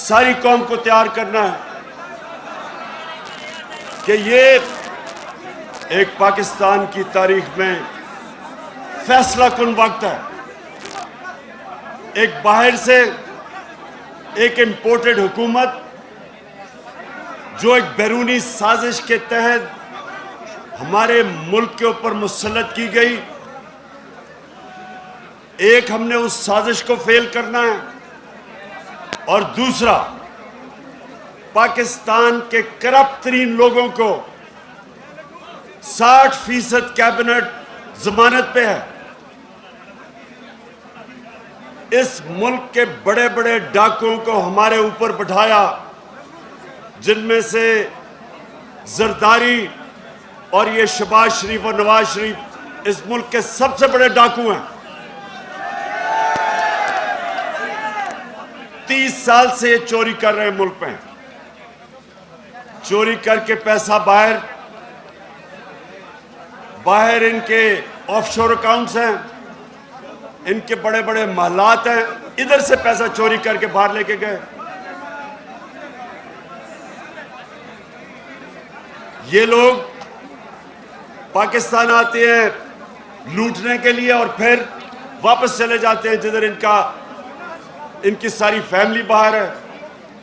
सारी कौम को तैयार करना है कि ये एक पाकिस्तान की तारीख में फैसला कुन वक्त है। एक बाहर से एक इंपोर्टेड हुकूमत जो एक बैरूनी साजिश के तहत हमारे मुल्क के ऊपर मुसल्लत की गई, एक हमने उस साजिश को फेल करना है और दूसरा पाकिस्तान के करप्ट तरीन लोगों को 60% कैबिनेट जमानत पे है। इस मुल्क के बड़े बड़े डाकुओं को हमारे ऊपर बैठाया, जिनमें से जरदारी और ये शहबाज शरीफ और नवाज शरीफ इस मुल्क के सबसे बड़े डाकू हैं। 30 साल से ये चोरी कर रहे हैं मुल्क में, चोरी करके पैसा बाहर इनके ऑफशोर अकाउंट्स हैं, इनके बड़े बड़े महलात हैं, इधर से पैसा चोरी करके बाहर लेके गए। ये लोग पाकिस्तान आते हैं लूटने के लिए और फिर वापस चले जाते हैं जिधर इनकी सारी फैमिली बाहर है,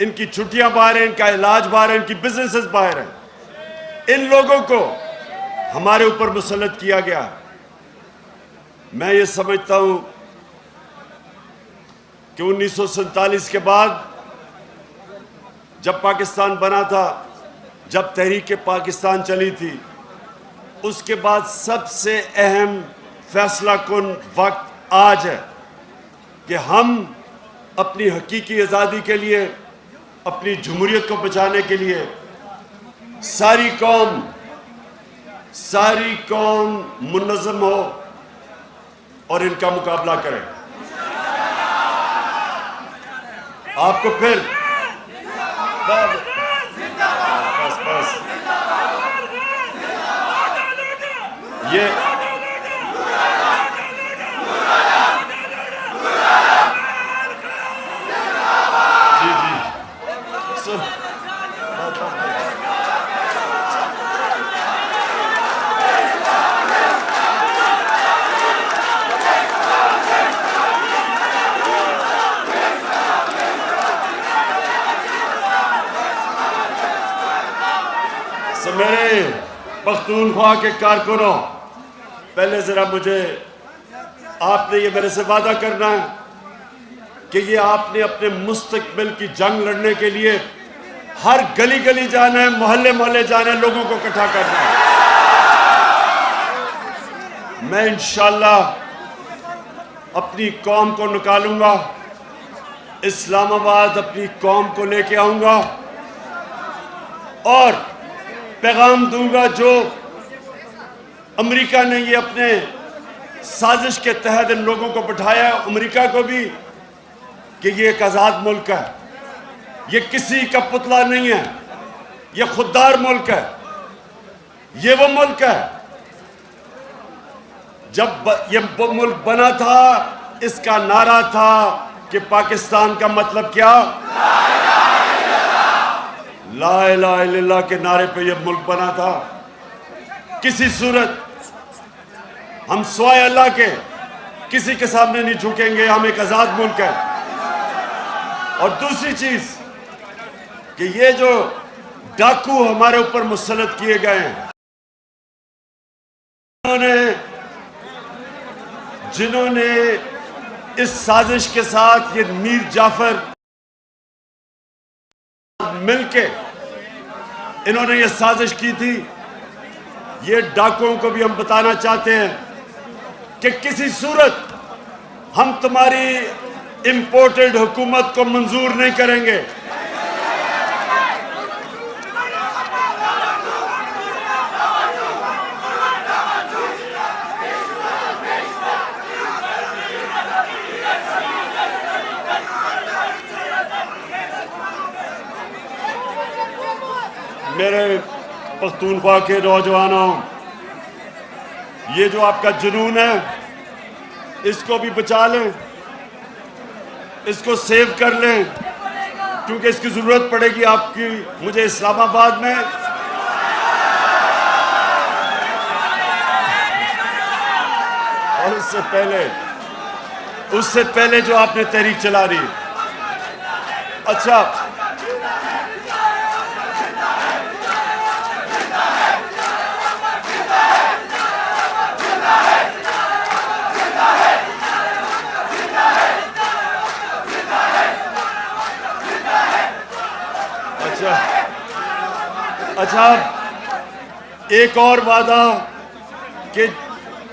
इनकी छुट्टियां बाहर है, इनका इलाज बाहर है, इनकी बिजनेसेस बाहर है। इन लोगों को हमारे ऊपर मुसल्लत किया गया। मैं ये समझता हूं कि 1947 के बाद जब पाकिस्तान बना था, जब तहरीक पाकिस्तान चली थी, उसके बाद सबसे अहम फैसला कुन वक्त आज है कि हम अपनी हकीकी आज़ादी के लिए, अपनी जमहूरियत को बचाने के लिए सारी कौम मुनज़्ज़म हो और इनका मुकाबला करें। आपको फिर बस ये मेरे पख्तूनख्वा के कारकुनों, पहले जरा मुझे आपने ये मेरे से वादा करना है कि ये आपने अपने मुस्तकबिल की जंग लड़ने के लिए हर गली गली जाना है, मोहल्ले मोहल्ले जाना है, लोगों को इकट्ठा करना है। मैं इंशाअल्लाह अपनी कौम को निकालूंगा, इस्लामाबाद अपनी कौम को लेके आऊंगा और पैगाम दूंगा जो अमेरिका ने ये अपने साजिश के तहत इन लोगों को बैठाया है, अमेरिका को भी, कि ये एक आज़ाद मुल्क है, ये किसी का पुतला नहीं है, ये खुददार मुल्क है। ये वो मुल्क है, जब ये मुल्क बना था इसका नारा था कि पाकिस्तान का मतलब क्या, ला इलाहा इल्लल्लाह के नारे पे ये मुल्क बना था। किसी सूरत हम स्वाय अल्लाह के किसी के सामने नहीं झुकेंगे, हम एक आजाद मुल्क है। और दूसरी चीज कि ये जो डाकू हमारे ऊपर मुसल्लत किए गए हैं, जिन्होंने इस साजिश के साथ ये मीर जाफर मिलके इन्होंने ये साजिश की थी, ये डाकुओं को भी हम बताना चाहते हैं कि किसी सूरत हम तुम्हारी इंपोर्टेड हुकूमत को मंजूर नहीं करेंगे। मेरे पख्तूनख्वा के नौजवानों, ये जो आपका जुनून है इसको भी बचा लें, इसको सेव कर लें, क्योंकि इसकी जरूरत पड़ेगी आपकी मुझे इस्लामाबाद में। और उससे पहले जो आपने तहरीक चला रही है। अच्छा, अच्छा, एक और वादा कि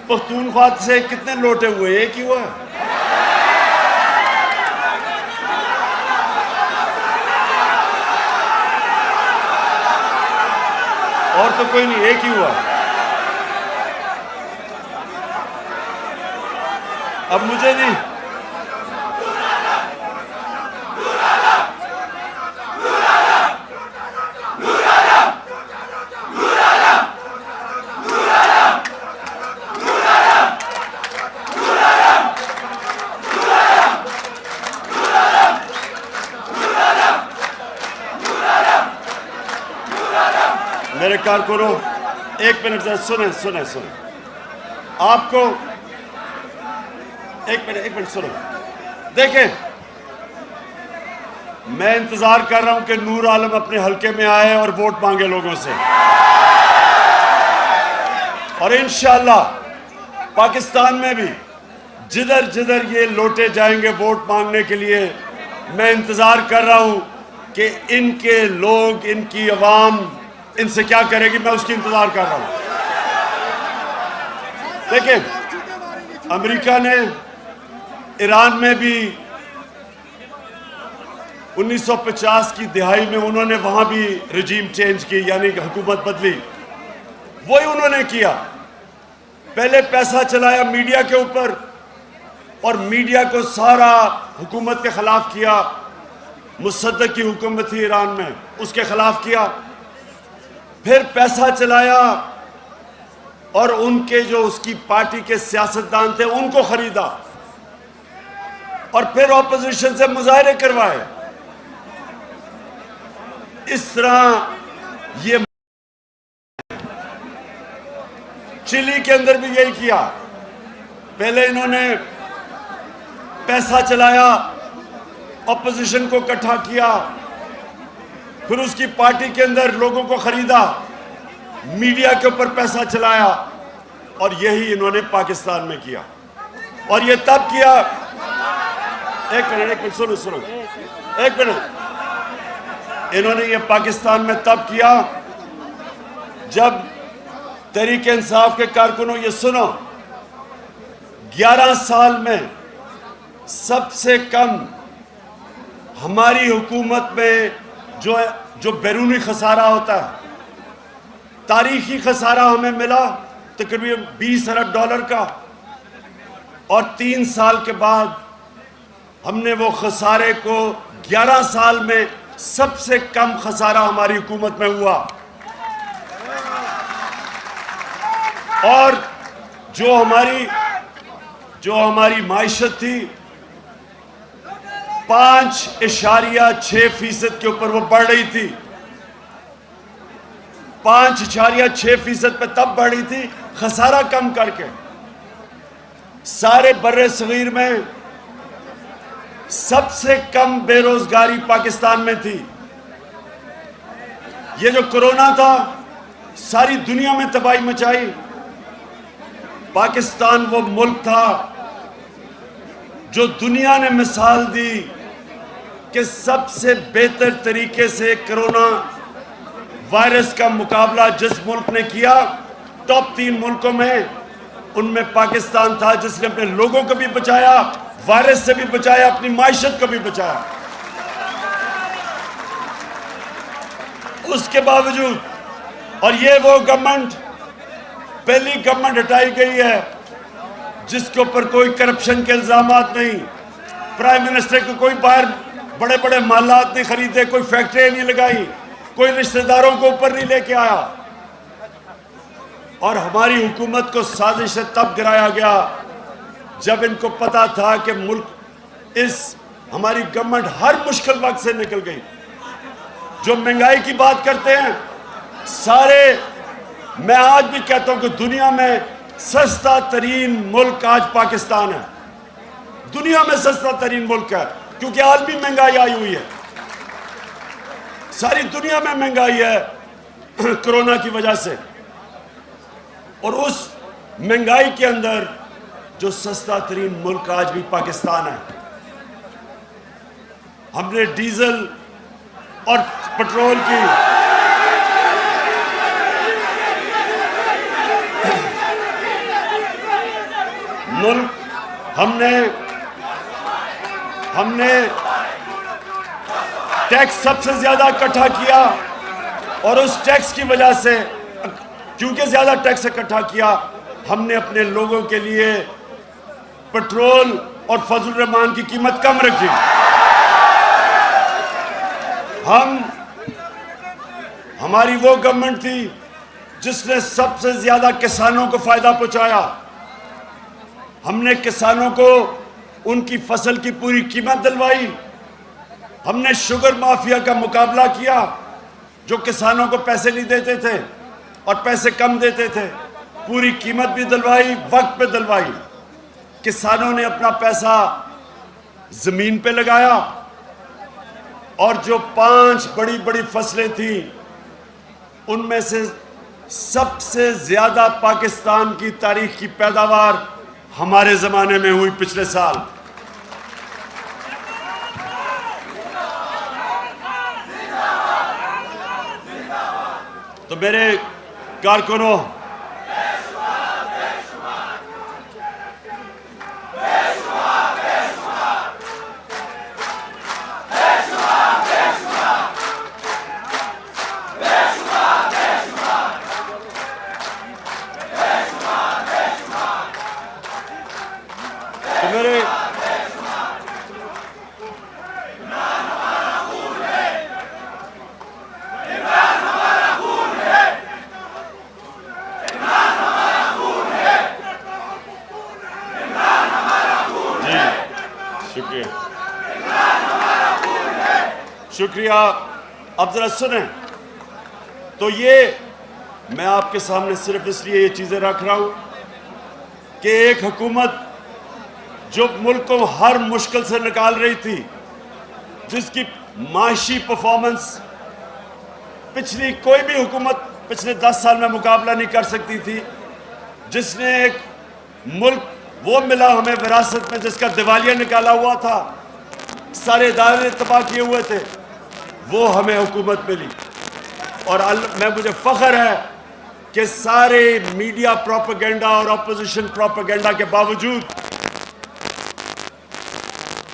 पख्तूनख्वा से कितने लोटे हुए? एक ही हुआ। और तो कोई नहीं, एक ही हुआ। अब मुझे नहीं, मेरे कारकुनों, एक मिनट सुने सुने सुने आपको एक मिनट सुनो। देखें, मैं इंतजार कर रहा हूं कि नूर आलम अपने हलके में आए और वोट मांगे लोगों से, और इंशाअल्लाह पाकिस्तान में भी जिधर जिधर ये लौटे जाएंगे वोट मांगने के लिए, मैं इंतजार कर रहा हूं कि इनके लोग, इनकी अवाम इनसे क्या करेगी, मैं उसकी इंतजार कर रहा हूं। देखिए, अमेरिका ने ईरान में भी 1950 की दिहाई में उन्होंने वहां भी रिजीम चेंज की, यानी हुकूमत बदली। वही उन्होंने किया, पहले पैसा चलाया मीडिया के ऊपर और मीडिया को सारा हुकूमत के खिलाफ किया। मुसद्दक की हुकूमत थी ईरान में, उसके खिलाफ किया। फिर पैसा चलाया और उनके जो उसकी पार्टी के सियासतदान थे उनको खरीदा और फिर ऑपोजिशन से मुजाहरे करवाए। इस तरह ये चिली के अंदर भी यही किया। पहले इन्होंने पैसा चलाया, ऑपोजिशन को इकट्ठा किया, फिर उसकी पार्टी के अंदर लोगों को खरीदा, मीडिया के ऊपर पैसा चलाया, और यही इन्होंने पाकिस्तान में किया। और ये तब किया, एक मिनट सुनो एक मिनट, इन्होंने ये पाकिस्तान में तब किया जब तहरीक इंसाफ के कारकुनों, ये सुनो, 11 साल में सबसे कम हमारी हुकूमत में जो बैरूनी खसारा होता है, तारीखी खसारा हमें मिला तकरीबन 20 अरब डॉलर का, और 3 साल के बाद हमने वो खसारे को 11 साल में सबसे कम खसारा हमारी हुकूमत में हुआ। और जो हमारी माइशत थी 5.6% के ऊपर वो बढ़ रही थी। 5.6% पे तब बढ़ी थी खसारा कम करके। सारे बर्रे सगीर में सबसे कम बेरोजगारी पाकिस्तान में थी। ये जो कोरोना था सारी दुनिया में तबाही मचाई। पाकिस्तान वो मुल्क था जो दुनिया ने मिसाल दी कि सबसे बेहतर तरीके से कोरोना वायरस का मुकाबला जिस मुल्क ने किया, टॉप 3 मुल्कों में, उनमें पाकिस्तान था, जिसने अपने लोगों को भी बचाया, वायरस से भी बचाया, अपनी माइशत को भी बचाया। उसके बावजूद, और ये वो गवर्नमेंट, पहली गवर्नमेंट हटाई गई है जिसके ऊपर कोई करप्शन के इल्जामात नहीं, प्राइम मिनिस्टर को कोई बाहर बड़े बड़े मालात नहीं खरीदे, कोई फैक्ट्री नहीं लगाई, कोई रिश्तेदारों को ऊपर नहीं लेके आया। और हमारी हुकूमत को साजिश से तब गिराया गया जब इनको पता था कि मुल्क इस हमारी गवर्नमेंट हर मुश्किल वक्त से निकल गई। जो महंगाई की बात करते हैं सारे, मैं आज भी कहता हूं कि दुनिया में सस्ता तरीन मुल्क आज पाकिस्तान है। दुनिया में सस्ता तरीन मुल्क है, क्योंकि आलमी महंगाई आई हुई है। सारी दुनिया में महंगाई है कोरोना की वजह से, और उस महंगाई के अंदर जो सस्ता तरीन मुल्क आज भी पाकिस्तान है। हमने डीजल और पेट्रोल की मुल्क हमने टैक्स सबसे ज्यादा इकट्ठा किया, और उस टैक्स की वजह से, क्योंकि ज्यादा टैक्स इकट्ठा किया, हमने अपने लोगों के लिए पेट्रोल और फजल रहमान की कीमत कम रखी। हमारी वो गवर्नमेंट थी जिसने सबसे ज्यादा किसानों को फायदा पहुंचाया। हमने किसानों को उनकी फसल की पूरी कीमत दिलवाई। हमने शुगर माफिया का मुकाबला किया, जो किसानों को पैसे नहीं देते थे और पैसे कम देते थे। पूरी कीमत भी दिलवाई, वक्त पे दिलवाई। किसानों ने अपना पैसा जमीन पे लगाया, और जो 5 बड़ी बड़ी फसलें थी उनमें से सबसे ज्यादा पाकिस्तान की तारीख की पैदावार हमारे जमाने में हुई पिछले साल। तो मेरे कारकुनों, शुक्रिया। अब जरा सुने, तो ये मैं आपके सामने सिर्फ इसलिए ये चीजें रख रहा हूं कि एक हुकूमत जो मुल्क को हर मुश्किल से निकाल रही थी, जिसकी माशी परफॉर्मेंस पिछली कोई भी हुकूमत पिछले 10 साल में मुकाबला नहीं कर सकती थी, जिसने एक मुल्क वो मिला हमें विरासत में जिसका दिवालिया निकाला हुआ था, सारे इदारे तबाह किए हुए थे, वो हमें हुकूमत मिली। और मुझे फख्र है कि सारे मीडिया प्रोपेगेंडा और अपोजिशन प्रोपेगेंडा के बावजूद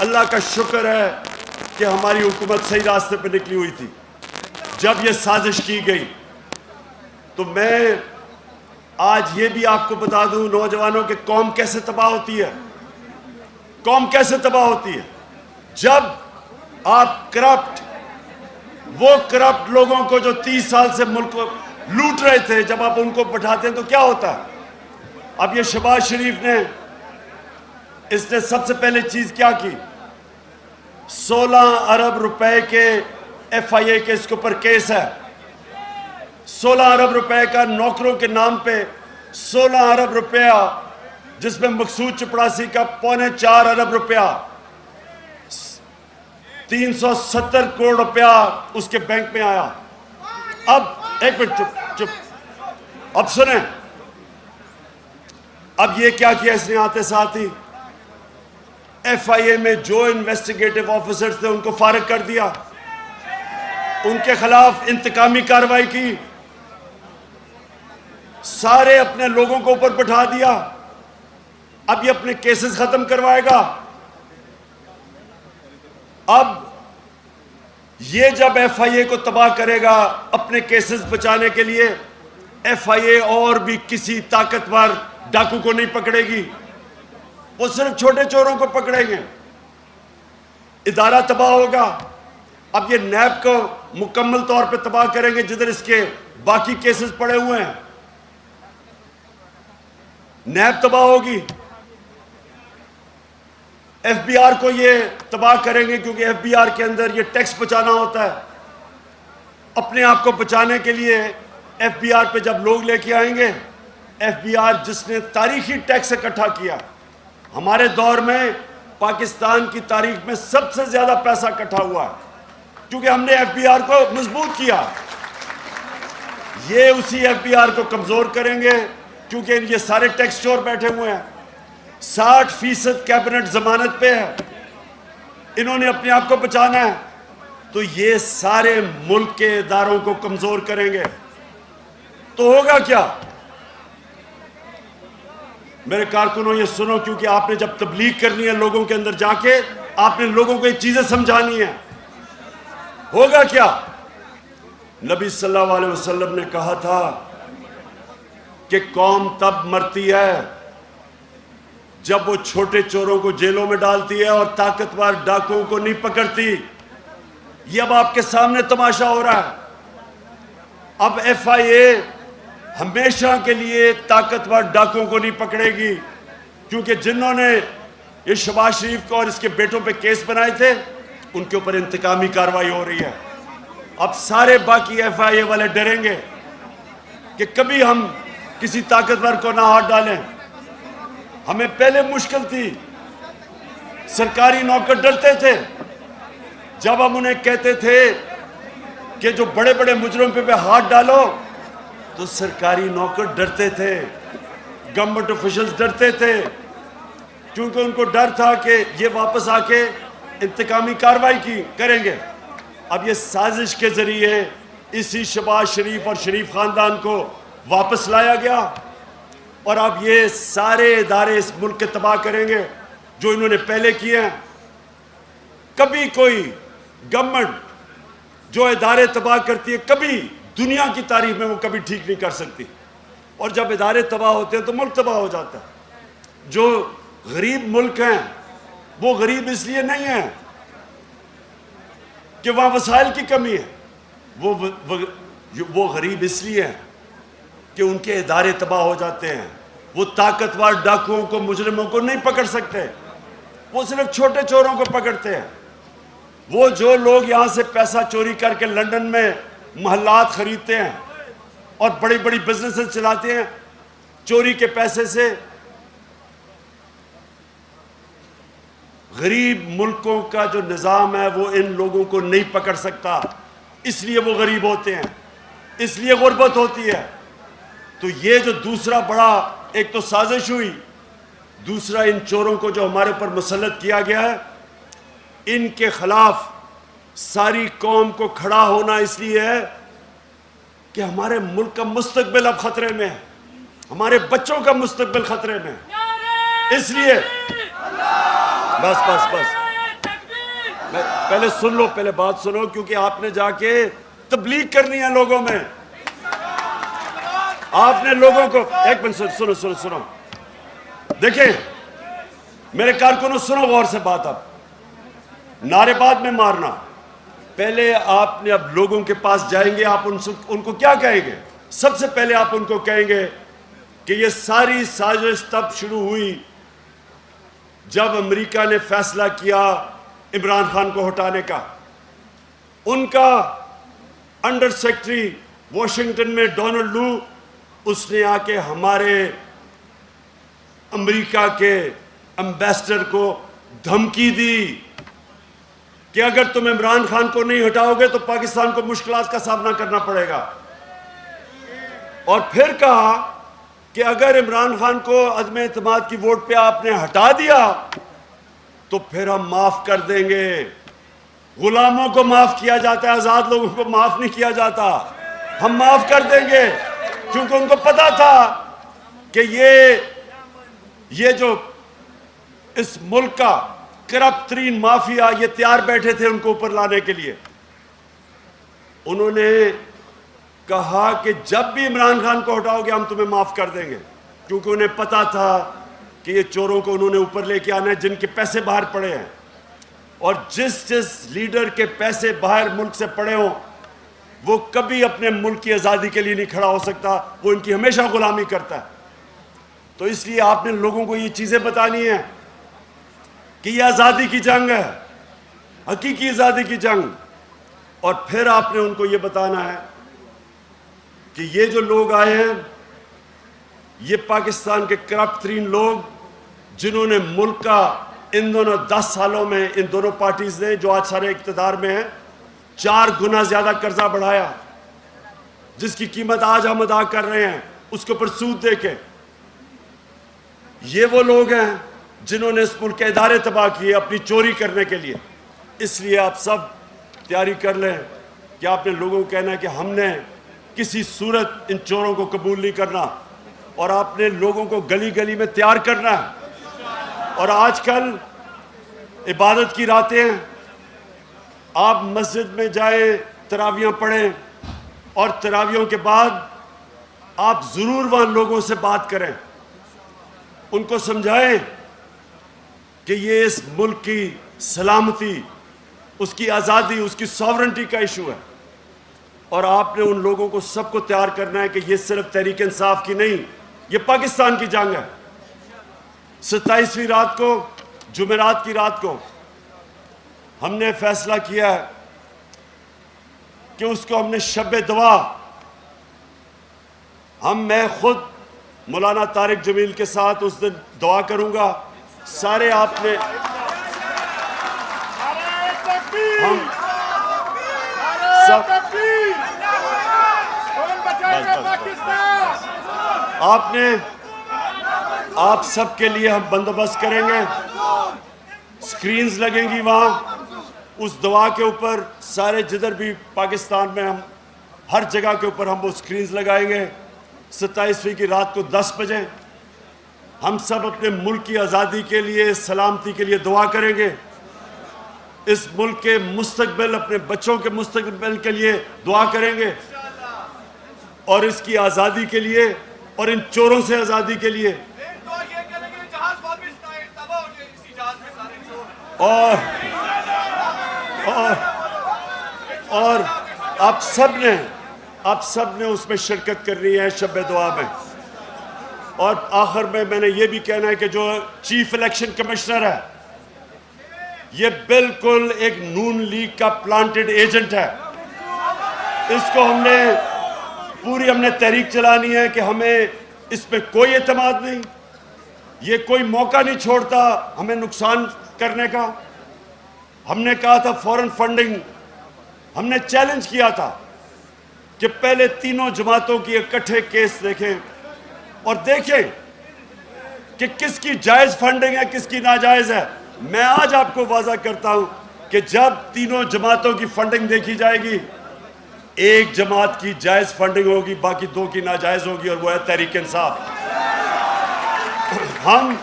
अल्लाह का शुक्र है कि हमारी हुकूमत सही रास्ते पर निकली हुई थी। जब ये साजिश की गई, तो मैं आज ये भी आपको बता दूं नौजवानों के, कौम कैसे तबाह होती है। कौम कैसे तबाह होती है जब आप वो करप्ट लोगों को जो 30 साल से मुल्क को लूट रहे थे, जब आप उनको बैठाते हैं तो क्या होता है। अब ये शहबाज शरीफ ने, इसने सबसे पहले चीज क्या की, 16 अरब रुपए के FIA के इसके ऊपर केस है। 16 अरब रुपए का नौकरों के नाम पे 16 अरब रुपया, जिसमें मकसूद चपड़ासी का 4.25 अरब रुपया, 370 करोड़ रुपया उसके बैंक में आया। अब एक मिनट, चुप, अब सुने, अब ये क्या किया इसने, आते साथ ही FIA में जो इन्वेस्टिगेटिव ऑफिसर्स थे उनको फारिग कर दिया, उनके खिलाफ इंतकामी कार्रवाई की, सारे अपने लोगों को ऊपर बैठा दिया। अब ये अपने केसेस खत्म करवाएगा। अब ये जब FIA को तबाह करेगा अपने केसेस बचाने के लिए, FIA और भी किसी ताकतवर डाकू को नहीं पकड़ेगी, वो सिर्फ छोटे चोरों को पकड़ेंगे, इदारा तबाह होगा। अब ये नैब को मुकम्मल तौर पे तबाह करेंगे, जिधर इसके बाकी केसेस पड़े हुए हैं। नैब तबाह होगी, एफबीआर को ये तबाह करेंगे, क्योंकि एफबीआर के अंदर ये टैक्स बचाना होता है। अपने आप को बचाने के लिए एफबीआर पे जब लोग लेके आएंगे, एफबीआर जिसने तारीखी टैक्स इकट्ठा किया, हमारे दौर में पाकिस्तान की तारीख में सबसे ज्यादा पैसा इकट्ठा हुआ है, क्योंकि हमने एफबीआर को मजबूत किया। ये उसी एफबीआर को कमजोर करेंगे, क्योंकि ये सारे टैक्स चोर बैठे हुए हैं। 60% कैबिनेट जमानत पे है, इन्होंने अपने आप को बचाना है, तो ये सारे मुल्क के इदारों को कमजोर करेंगे। तो होगा क्या? मेरे कारकुनों, ये सुनो, क्योंकि आपने जब तबलीग करनी है लोगों के अंदर जाके, आपने लोगों को ये चीजें समझानी है। होगा क्या? नबी सल्लल्लाहु अलैहि वसल्लम ने कहा था कि कौम तब मरती है जब वो छोटे चोरों को जेलों में डालती है और ताकतवर डाकुओं को नहीं पकड़ती। ये अब आपके सामने तमाशा हो रहा है। अब एफआईए हमेशा के लिए ताकतवर डाकुओं को नहीं पकड़ेगी, क्योंकि जिन्होंने ये शहबाज शरीफ को और इसके बेटों पे केस बनाए थे, उनके ऊपर इंतकामी कार्रवाई हो रही है। अब सारे बाकी एफआईए वाले डरेंगे कि कभी हम किसी ताकतवर को ना हाथ डालें। हमें पहले मुश्किल थी, सरकारी नौकर डरते थे जब हम उन्हें कहते थे कि जो बड़े बड़े मुजरिम पे हाथ डालो, तो सरकारी नौकर डरते थे, गवर्नमेंट ऑफिशियल्स डरते थे, क्योंकि उनको डर था कि ये वापस आके इंतकामी कार्रवाई करेंगे। अब ये साजिश के जरिए इसी शहबाज शरीफ और शरीफ खानदान को वापस लाया गया, और अब ये सारे इदारे इस मुल्क के तबाह करेंगे जो इन्होंने पहले किए हैं। कभी कोई गवर्नमेंट जो इदारे तबाह करती है, कभी दुनिया की तारीख में वो कभी ठीक नहीं कर सकती। और जब इदारे तबाह होते हैं तो मुल्क तबाह हो जाता है। जो गरीब मुल्क हैं वो गरीब इसलिए नहीं है कि वहां वसाइल की कमी है, वो गरीब इसलिए है कि उनके इदारे तबाह हो जाते हैं। वो ताकतवर डाकुओं को, मुजरिमों को नहीं पकड़ सकते, वो सिर्फ छोटे चोरों को पकड़ते हैं। वो जो लोग यहां से पैसा चोरी करके लंदन में महल्लात खरीदते हैं और बड़ी बड़ी बिजनेसेस चलाते हैं चोरी के पैसे से, गरीब मुल्कों का जो निज़ाम है वो इन लोगों को नहीं पकड़ सकता, इसलिए वो गरीब होते हैं, इसलिए गुर्बत होती है। तो ये जो दूसरा बड़ा, एक तो साजिश हुई, दूसरा इन चोरों को जो हमारे ऊपर मुसल्लत किया गया है, इनके खिलाफ सारी कौम को खड़ा होना इसलिए है कि हमारे मुल्क का मुस्तकबिल अब खतरे में है, हमारे बच्चों का मुस्तकबिल खतरे में है। इसलिए बस बस बस पहले सुन लो, पहले बात सुनो, क्योंकि आपने जाके तबलीग करनी है लोगों में। आपने लोगों को, एक मिनट सुनो सुनो सुनो, देखिए मेरे कारकुनों, सुनो गौर से बात। अब नारेबाज में मारना, पहले आपने, अब लोगों के पास जाएंगे, आप उनको क्या कहेंगे? सबसे पहले आप उनको कहेंगे कि ये सारी साजिश तब शुरू हुई जब अमेरिका ने फैसला किया इमरान खान को हटाने का। उनका अंडर सेक्रेटरी वॉशिंगटन में डोनाल्ड लू, उसने आके हमारे अमेरिका के एम्बेसडर को धमकी दी कि अगर तुम इमरान खान को नहीं हटाओगे तो पाकिस्तान को मुश्किलात का सामना करना पड़ेगा। और फिर कहा कि अगर इमरान खान को अदम एतमाद की वोट पे आपने हटा दिया तो फिर हम माफ कर देंगे। गुलामों को माफ किया जाता है, आजाद लोगों को माफ नहीं किया जाता। हम माफ कर देंगे, क्योंकि उनको पता था कि ये जो इस मुल्क का करप्ट तरीन माफिया, ये तैयार बैठे थे उनको ऊपर लाने के लिए। उन्होंने कहा कि जब भी इमरान खान को हटाओगे हम तुम्हें माफ कर देंगे, क्योंकि उन्हें पता था कि ये चोरों को उन्होंने ऊपर लेके आना है जिनके पैसे बाहर पड़े हैं। और जिस लीडर के पैसे बाहर मुल्क से पड़े हों वो कभी अपने मुल्क की आज़ादी के लिए नहीं खड़ा हो सकता, वो इनकी हमेशा गुलामी करता है। तो इसलिए आपने लोगों को ये चीज़ें बतानी है कि यह आजादी की जंग है, हकीकी आजादी की जंग। और फिर आपने उनको यह बताना है कि ये जो लोग आए हैं, ये पाकिस्तान के करप्ट तरीन लोग, जिन्होंने मुल्क का इन दोनों 10 सालों में, इन दोनों पार्टीज ने जो आज सारे इख्तिदार में हैं, 4 गुना ज्यादा कर्जा बढ़ाया, जिसकी कीमत आज हम अदा कर रहे हैं, उसके ऊपर सूद देके। ये वो लोग हैं जिन्होंने इस मुल्क के इदारे तबाह किए अपनी चोरी करने के लिए। इसलिए आप सब तैयारी कर लें कि आपने लोगों को कहना है कि हमने किसी सूरत इन चोरों को कबूल नहीं करना, और आपने लोगों को गली गली में तैयार करना है। और आजकल इबादत की रातें हैं, आप मस्जिद में जाए, तरावियां पढ़ें, और तरावियों के बाद आप जरूर वहां लोगों से बात करें, उनको समझाएं कि ये इस मुल्क की सलामती, उसकी आज़ादी, उसकी सॉवरेंटी का इशू है। और आपने उन लोगों को सबको तैयार करना है कि ये सिर्फ तहरीक इंसाफ की नहीं, ये पाकिस्तान की जंग है। 27वीं रात को, जुमेरात की रात को, हमने फैसला किया है कि उसको हमने शब दुआ, मैं खुद मौलाना तारिक जमील के साथ उस दिन दुआ करूंगा। सारे आपने हम सब आप सब के लिए हम बंदोबस्त करेंगे, स्क्रीन्स लगेंगी वहां, उस दुआ के ऊपर सारे जिधर भी पाकिस्तान में, हम हर जगह के ऊपर हम वो स्क्रीन्स लगाएंगे। 27वीं की रात को 10 बजे हम सब अपने मुल्क की आज़ादी के लिए, सलामती के लिए दुआ करेंगे। इस मुल्क के मुस्तकबिल, अपने बच्चों के मुस्तकबिल के लिए दुआ करेंगे, और इसकी आज़ादी के लिए, और इन चोरों से आज़ादी के लिए। और आप सब ने उसमें शिरकत करनी है, शब दुआ में। और आखिर में मैंने ये भी कहना है कि जो चीफ इलेक्शन कमिश्नर है, ये बिल्कुल एक नून लीग का प्लांटेड एजेंट है। इसको हमने तहरीक चलानी है कि हमें इस पे कोई एतमाद नहीं, ये कोई मौका नहीं छोड़ता हमें नुकसान करने का। हमने कहा था फॉरेन फंडिंग, हमने चैलेंज किया था कि पहले तीनों जमातों की इकट्ठे केस देखें और देखें कि किसकी जायज फंडिंग है, किसकी नाजायज है। मैं आज आपको वादा करता हूं कि जब तीनों जमातों की फंडिंग देखी जाएगी, एक जमात की जायज फंडिंग होगी, बाकी 2 की नाजायज होगी, और वो है तहरीक इंसाफ। हम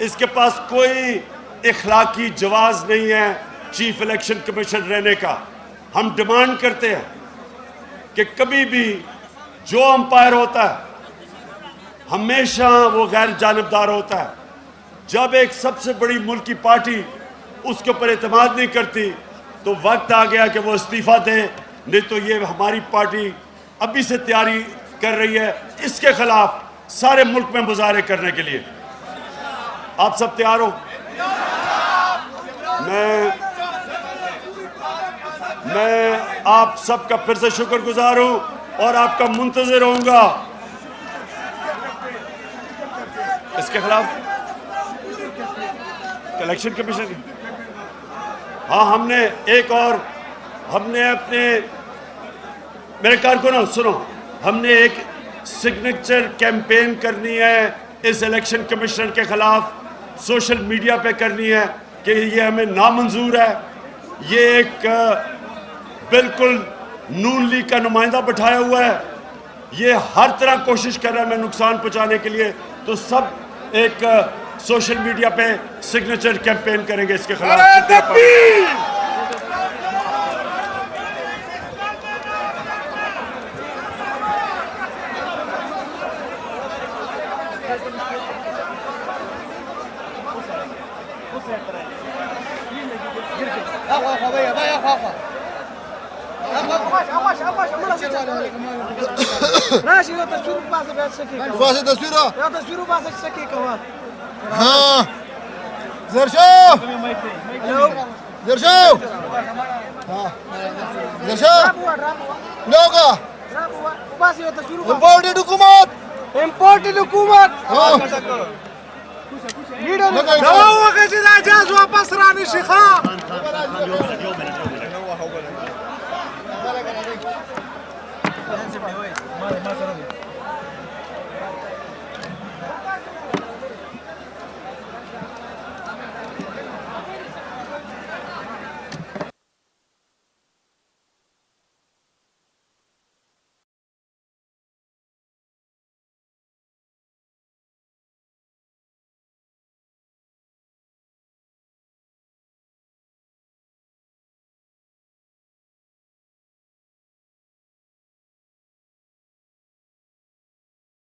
इसके पास कोई इखलाकी जवाज नहीं है चीफ इलेक्शन कमीशन रहने का। हम डिमांड करते हैं कि कभी भी जो अंपायर होता है हमेशा वो गैर जानिबदार होता है। जब एक सबसे बड़ी मुल्क की पार्टी उसके ऊपर एतमाद नहीं करती, तो वक्त आ गया कि वो इस्तीफा दे, नहीं तो ये हमारी पार्टी अभी से तैयारी कर रही है इसके खिलाफ सारे मुल्क में मुजाहरे करने के लिए। आप सब तैयार हो? मैं आप सबका फिर से शुक्रगुजार हूं और आपका मुंतजिर रहूंगा इसके खिलाफ इलेक्शन कमीशन। हाँ, हमने अपने मेरे कारकुनों सुनो, हमने एक सिग्नेचर कैंपेन करनी है इस इलेक्शन कमीशन के खिलाफ, सोशल मीडिया पे करनी है कि ये हमें नामंजूर है। ये एक बिल्कुल नून लीग का नुमाइंदा बैठाया हुआ है, ये हर तरह कोशिश कर रहा है हमें नुकसान पहुंचाने के लिए। तो सब एक सोशल मीडिया पे सिग्नेचर कैंपेन करेंगे इसके खिलाफ। हाँ Zercho! Zercho! Zercho! Noga! Imported hukumat! Imported hukumat. Dawa wakazi najaz wapas rani shikha.